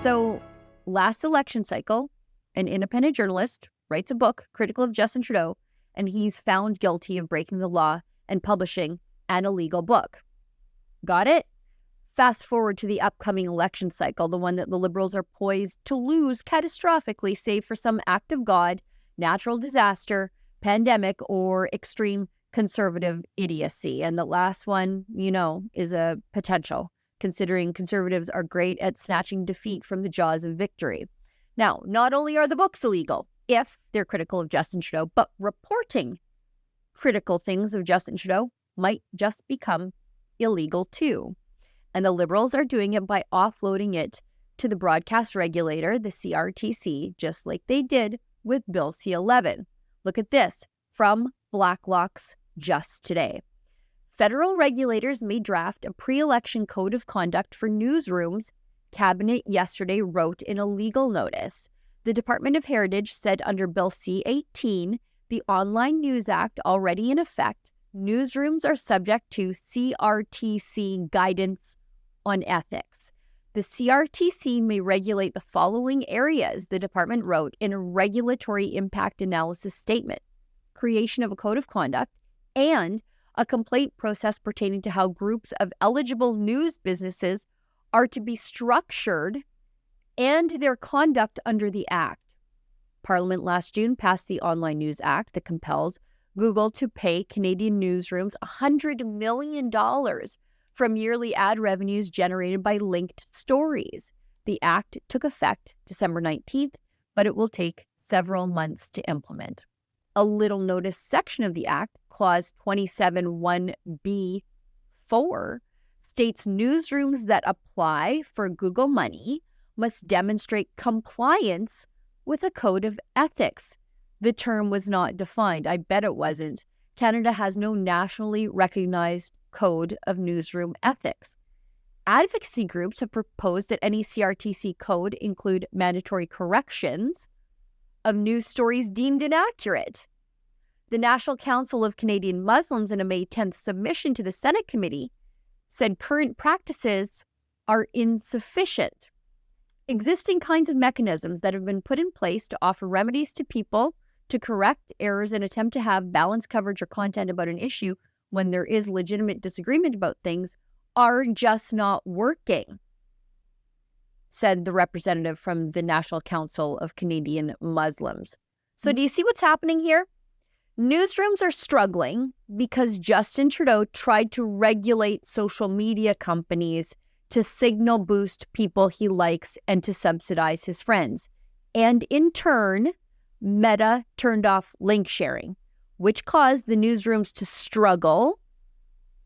So last election cycle, an independent journalist writes a book critical of Justin Trudeau, and he's found guilty of breaking the law and publishing an illegal book. Got it? Fast forward to the upcoming election cycle, the one that the Liberals are poised to lose catastrophically, save for some act of God, natural disaster, pandemic, or extreme conservative idiocy. And the last one, is a potential, considering Conservatives are great at snatching defeat from the jaws of victory. Now, not only are the books illegal if they're critical of Justin Trudeau, but reporting critical things of Justin Trudeau might just become illegal too. And the Liberals are doing it by offloading it to the broadcast regulator, the CRTC, just like they did with Bill C-11. Look at this from Blacklock's just today. Federal regulators may draft a pre-election code of conduct for newsrooms, Cabinet yesterday wrote in a legal notice. The Department of Heritage said under Bill C-18, the Online News Act already in effect, newsrooms are subject to CRTC guidance on ethics. The CRTC may regulate the following areas, the department wrote in a regulatory impact analysis statement: creation of a code of conduct and a complaint process pertaining to how groups of eligible news businesses are to be structured and their conduct under the Act. Parliament last June passed the Online News Act that compels Google to pay Canadian newsrooms $100 million from yearly ad revenues generated by linked stories. The act took effect December 19th, but it will take several months to implement. A little noticed section of the act, Clause 27(1)(b)(4), states newsrooms that apply for Google money must demonstrate compliance with a code of ethics. The term was not defined. I bet it wasn't. Canada has no nationally recognized code of newsroom ethics. Advocacy groups have proposed that any CRTC code include mandatory corrections of news stories deemed inaccurate. The National Council of Canadian Muslims, in a May 10th submission to the Senate committee, said current practices are insufficient. Existing kinds of mechanisms that have been put in place to offer remedies to people to correct errors and attempt to have balanced coverage or content about an issue when there is legitimate disagreement about things are just not working, said the representative from the National Council of Canadian Muslims. So do you see what's happening here? Newsrooms are struggling because Justin Trudeau tried to regulate social media companies to signal boost people he likes and to subsidize his friends. And in turn, Meta turned off link sharing, which caused the newsrooms to struggle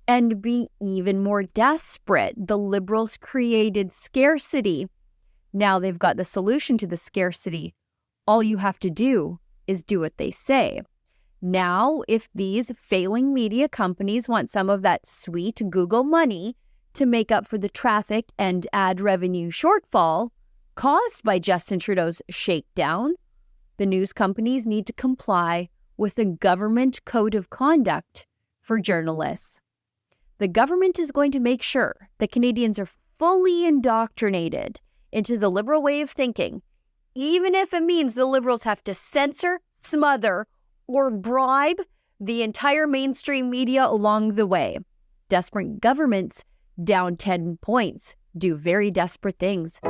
and be even more desperate. The Liberals created scarcity. Now they've got the solution to the scarcity. All you have to do is do what they say. Now, if these failing media companies want some of that sweet Google money to make up for the traffic and ad revenue shortfall caused by Justin Trudeau's shakedown, the news companies need to comply with a government code of conduct for journalists. The government is going to make sure that Canadians are fully indoctrinated into the Liberal way of thinking, even if it means the Liberals have to censor, smother, or bribe the entire mainstream media along the way. Desperate governments down 10 points do very desperate things.